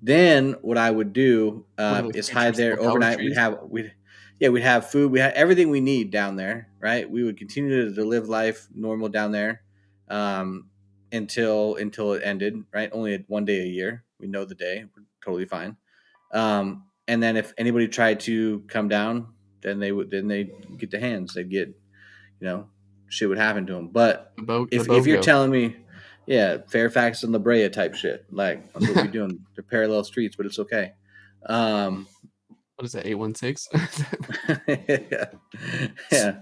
S1: Then what I would do
S2: One of those
S1: is
S2: future
S1: hide there
S2: cell tower
S1: overnight.
S2: trees.
S1: We'd have food. We had everything we need down there, right? We would continue to live life normal down there until it ended, right? Only one day a year. We know the day. We're totally fine. And then if anybody tried to come down, then they get the hands. They'd get, shit would happen to them. But
S2: The
S1: if you're
S2: BOGO.
S1: telling me, yeah, Fairfax and La Brea type shit, like that's what we're doing. They're parallel streets, but it's okay.
S2: What is that? 816.
S1: Yeah.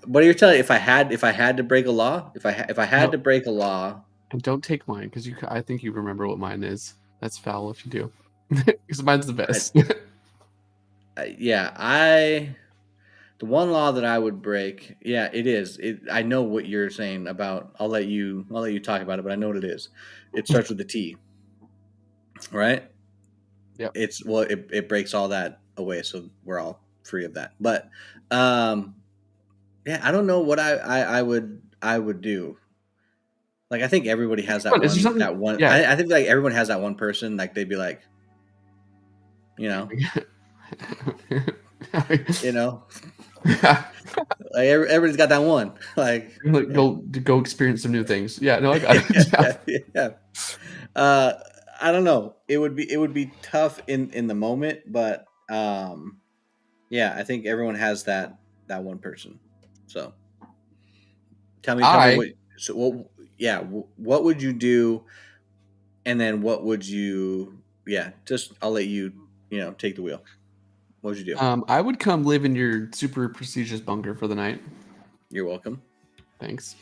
S1: But you're telling if I had to break a law, if I had to break a law,
S2: And don't take mine because I think you remember what mine is. That's foul if you do, because mine's the best.
S1: The one law that I would break, yeah, it is. I know what you're saying about. I'll let you talk about it, but I know what it is. It starts with the T, right?
S2: Yep.
S1: It breaks all that away, so we're all free of that. But yeah, I don't know what I would do. Like I think everybody has that
S2: Is there
S1: one.
S2: something?
S1: That one.
S2: Yeah.
S1: I think like everyone has that one person. Like they'd be like, like everybody's got that one. Like
S2: go experience some new things. Yeah, no, I got it.
S1: yeah. I don't know. It would be tough in the moment, but yeah, I think everyone has that one person. So tell me what. So what would you do? And then what would you? Yeah, just I'll let you take the wheel. What would you do?
S2: I would come live in your super prestigious bunker for the night.
S1: You're welcome.
S2: Thanks.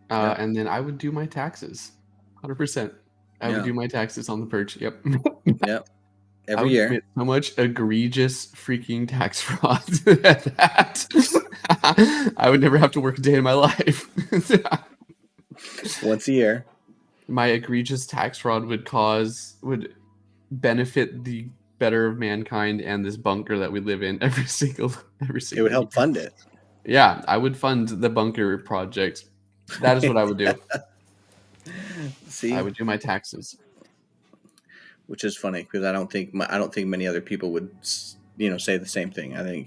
S2: And then I would do my taxes. 100%. I would do my taxes on the Purge. Yep.
S1: Yep. Every year.
S2: Commit so much egregious freaking tax fraud that I would never have to work a day in my life.
S1: Once a year.
S2: My egregious tax fraud would benefit the better of mankind and this bunker that we live in every single
S1: It would help fund it.
S2: Yeah, I would fund the bunker project. That is what I would do.
S1: See,
S2: I would do my taxes,
S1: which is funny because I don't think many other people would say the same thing. I mean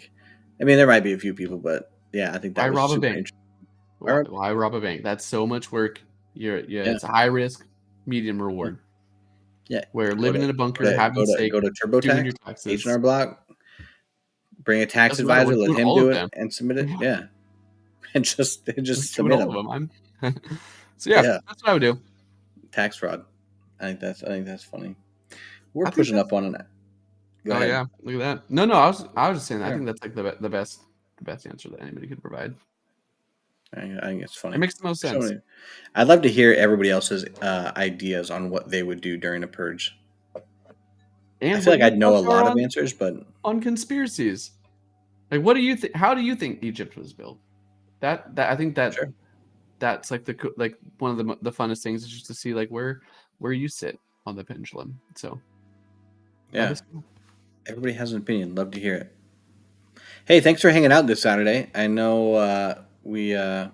S1: there might be a few people, but yeah, I think that
S2: I
S1: was
S2: rob a
S1: super
S2: bank. Why rob a bank? That's so much work. It's a high risk, medium reward.
S1: Yeah,
S2: where living in a bunker, having steak,
S1: go to TurboTax,
S2: doing your taxes,
S1: H&R Block, bring a tax advisor, let him do it, and submit it. Yeah, and just submit
S2: them. So yeah, that's what I would do.
S1: Tax fraud. I think that's funny. We're pushing up on it.
S2: Go ahead. Yeah, look at that. No, I was just saying. I think that's like the best answer that anybody could provide.
S1: I think it's funny.
S2: It makes the most sense.
S1: I'd love to hear everybody else's ideas on what they would do during a purge. And I feel like I'd know a lot of answers, but
S2: on conspiracies, like what do you think? How do you think Egypt was built? That I think that that's like one of the funnest things is just to see like where you sit on the pendulum. So
S1: yeah, everybody has an opinion. Love to hear it. Hey, thanks for hanging out this Saturday. I know we had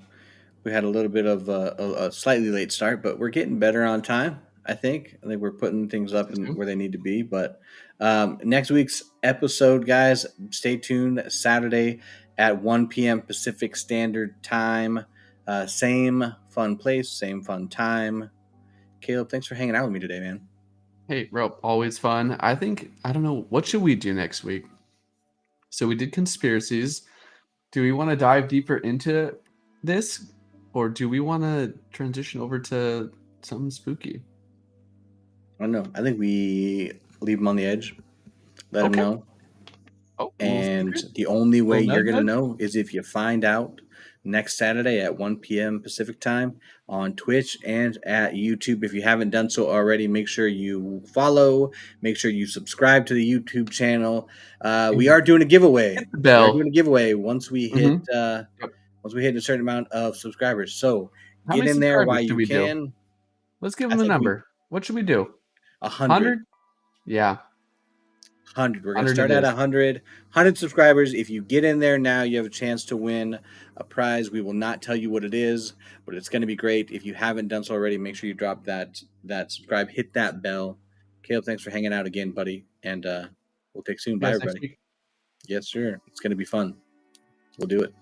S1: a little bit of a slightly late start, but we're getting better on time. I think we're putting things up where they need to be. But next week's episode, guys, stay tuned. Saturday at 1 p.m. Pacific Standard Time. Same fun place, same fun time. Caleb, thanks for hanging out with me today, man.
S2: Hey, bro, always fun. I don't know, what should we do next week? So we did conspiracies. Do we want to dive deeper into this, or do we want to transition over to something spooky?
S1: I don't know. I think we leave them on the edge. Let them know.
S2: And
S1: And the only way
S2: Little
S1: you're going to
S2: nudge?
S1: know is if you find out next Saturday at 1 p.m. Pacific time on Twitch and at YouTube. If you haven't done so already, make sure you follow, make sure you subscribe to the YouTube channel. We are doing a giveaway.
S2: Hit the
S1: We are
S2: bell.
S1: doing a giveaway once we hit
S2: Yep.
S1: once we hit a certain amount of subscribers. So
S2: How
S1: get
S2: many
S1: in there
S2: subscribers
S1: while
S2: should
S1: you
S2: we do?
S1: can.
S2: Let's give
S1: I
S2: them a
S1: think
S2: number. What should we do?
S1: 100.
S2: Yeah.
S1: 100. We're going to
S2: 100
S1: start
S2: it
S1: at
S2: is.
S1: 100 subscribers. If you get in there now, you have a chance to win a prize. We will not tell you what it is, but it's going to be great. If you haven't done so already, make sure you drop that subscribe, hit that bell. Caleb, thanks for hanging out again, buddy, and we'll take soon. Bye,
S2: Yes, next
S1: everybody.
S2: week.
S1: Yes, sir. It's going to be fun. We'll do it.